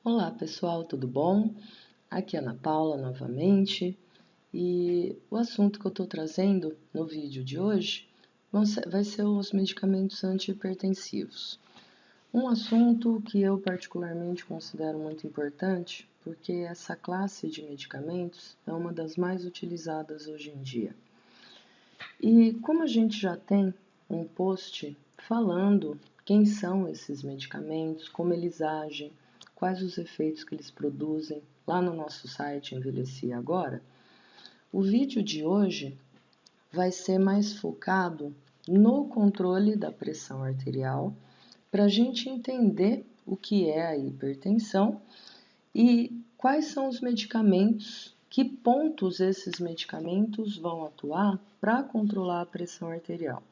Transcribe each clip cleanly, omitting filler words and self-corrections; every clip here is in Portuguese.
Olá pessoal, tudo bom? Aqui é a Ana Paula novamente e o assunto que eu estou trazendo no vídeo de hoje vai ser os medicamentos antihipertensivos. Um assunto que eu particularmente considero muito importante porque essa classe de medicamentos é uma das mais utilizadas hoje em dia. E como a gente já tem um post falando quem são esses medicamentos, como eles agem, quais os efeitos que eles produzem, lá no nosso site Envelhecer Agora, o vídeo de hoje vai ser mais focado no controle da pressão arterial, para a gente entender o que é a hipertensão e quais são os medicamentos, que pontos esses medicamentos vão atuar para controlar a pressão arterial.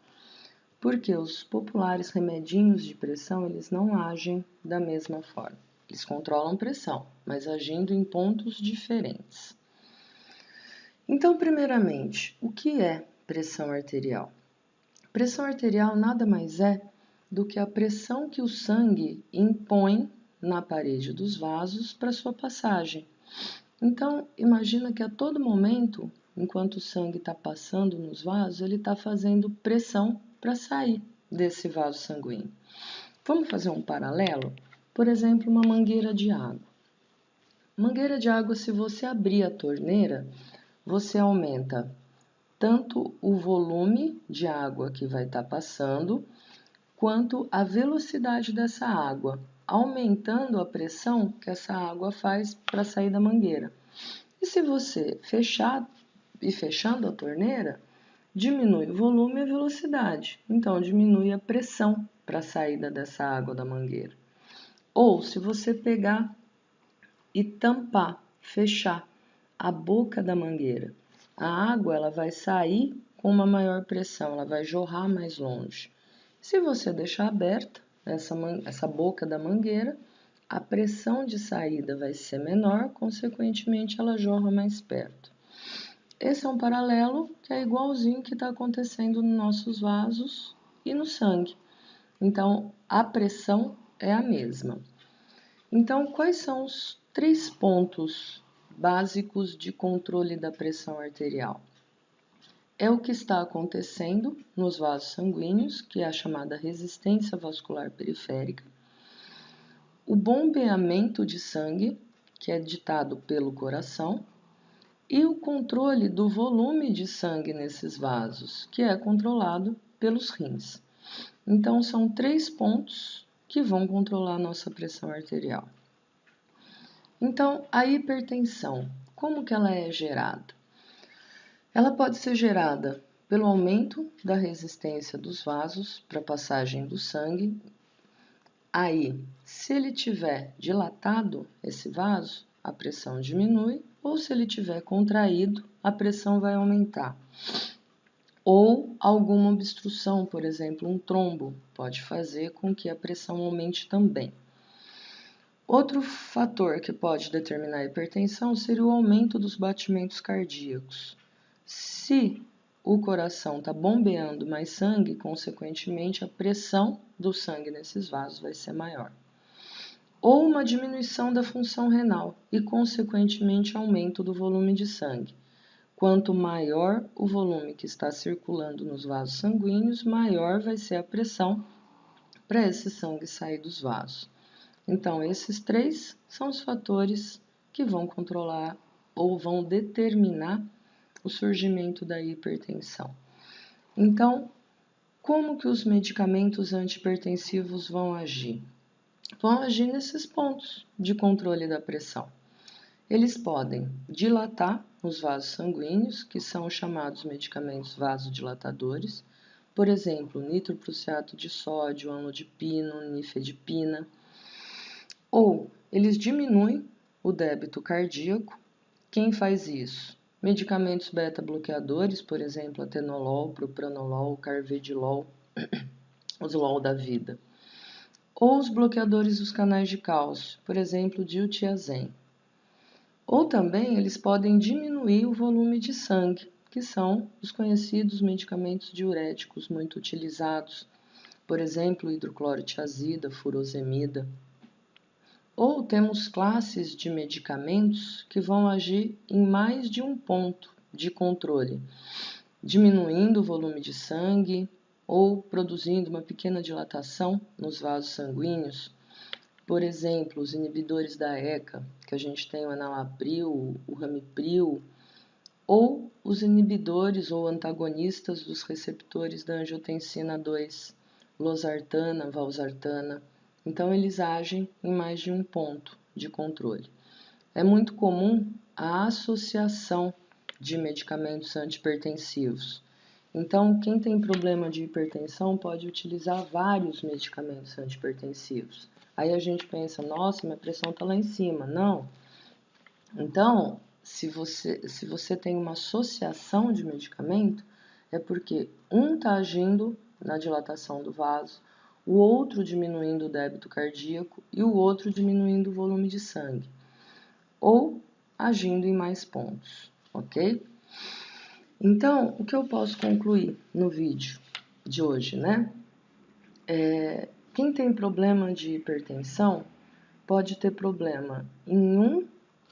Porque os populares remedinhos de pressão, eles não agem da mesma forma. Eles controlam pressão, mas agindo em pontos diferentes. Então, primeiramente, o que é pressão arterial? Pressão arterial nada mais é do que a pressão que o sangue impõe na parede dos vasos para sua passagem. Então, imagina que a todo momento, enquanto o sangue está passando nos vasos, ele está fazendo pressão para sair desse vaso sanguíneo. Vamos fazer um paralelo? Por exemplo, uma mangueira de água. Mangueira de água, se você abrir a torneira, você aumenta tanto o volume de água que vai estar passando, quanto a velocidade dessa água, aumentando a pressão que essa água faz para sair da mangueira. E se você fechar e fechando a torneira, diminui o volume e a velocidade, então diminui a pressão para a saída dessa água da mangueira. Ou se você pegar e tampar, fechar a boca da mangueira, a água ela vai sair com uma maior pressão, ela vai jorrar mais longe. Se você deixar aberta essa boca da mangueira, a pressão de saída vai ser menor, consequentemente ela jorra mais perto. Esse é um paralelo que é igualzinho que está acontecendo nos nossos vasos e no sangue. Então, a pressão é a mesma. Então, quais são os 3 pontos básicos de controle da pressão arterial? É o que está acontecendo nos vasos sanguíneos, que é a chamada resistência vascular periférica, o bombeamento de sangue, que é ditado pelo coração, e o controle do volume de sangue nesses vasos, que é controlado pelos rins. Então, são 3 pontos que vão controlar a nossa pressão arterial. Então, a hipertensão, como que ela é gerada? Ela pode ser gerada pelo aumento da resistência dos vasos para a passagem do sangue. Aí, se ele tiver dilatado esse vaso, a pressão diminui, ou se ele tiver contraído, a pressão vai aumentar. Ou alguma obstrução, por exemplo, um trombo, pode fazer com que a pressão aumente também. Outro fator que pode determinar a hipertensão seria o aumento dos batimentos cardíacos. Se o coração está bombeando mais sangue, consequentemente a pressão do sangue nesses vasos vai ser maior. Ou uma diminuição da função renal e, consequentemente, aumento do volume de sangue. Quanto maior o volume que está circulando nos vasos sanguíneos, maior vai ser a pressão para esse sangue sair dos vasos. Então, esses 3 são os fatores que vão controlar ou vão determinar o surgimento da hipertensão. Então, como que os medicamentos antihipertensivos vão agir? Vão agir nesses pontos de controle da pressão. Eles podem dilatar os vasos sanguíneos, que são chamados medicamentos vasodilatadores, por exemplo, nitroprusiato de sódio, amlodipino, nifedipina. Ou eles diminuem o débito cardíaco. Quem faz isso? Medicamentos beta-bloqueadores, por exemplo, atenolol, propranolol, carvedilol, os LOL da vida. Ou os bloqueadores dos canais de cálcio, por exemplo, diltiazem. Ou também eles podem diminuir o volume de sangue, que são os conhecidos medicamentos diuréticos muito utilizados, por exemplo, hidroclorotiazida, furosemida. Ou temos classes de medicamentos que vão agir em mais de um ponto de controle, diminuindo o volume de sangue ou produzindo uma pequena dilatação nos vasos sanguíneos. Por exemplo, os inibidores da ECA, que a gente tem o enalapril, o ramipril, ou os inibidores ou antagonistas dos receptores da angiotensina 2, losartana, valsartana. Então, eles agem em mais de um ponto de controle. É muito comum a associação de medicamentos antihipertensivos. Então, quem tem problema de hipertensão pode utilizar vários medicamentos antihipertensivos. Aí a gente pensa, nossa, minha pressão está lá em cima. Não. Então, se você tem uma associação de medicamento, é porque um está agindo na dilatação do vaso, o outro diminuindo o débito cardíaco e o outro diminuindo o volume de sangue, ou agindo em mais pontos, ok? Então, o que eu posso concluir no vídeo de hoje, né? Quem tem problema de hipertensão pode ter problema em um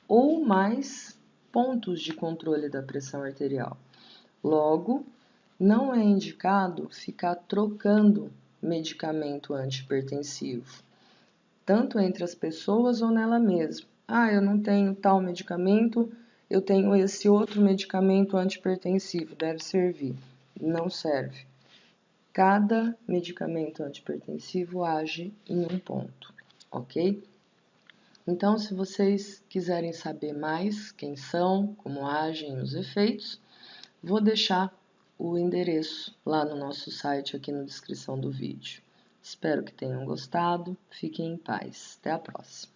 ou mais pontos de controle da pressão arterial. Logo, não é indicado ficar trocando medicamento antihipertensivo, tanto entre as pessoas ou nela mesma. Ah, eu não tenho tal medicamento, eu tenho esse outro medicamento antihipertensivo, deve servir. Não serve. Cada medicamento antihipertensivo age em um ponto, ok? Então, se vocês quiserem saber mais quem são, como agem os efeitos, vou deixar o endereço lá no nosso site, aqui na descrição do vídeo. Espero que tenham gostado. Fiquem em paz. Até a próxima.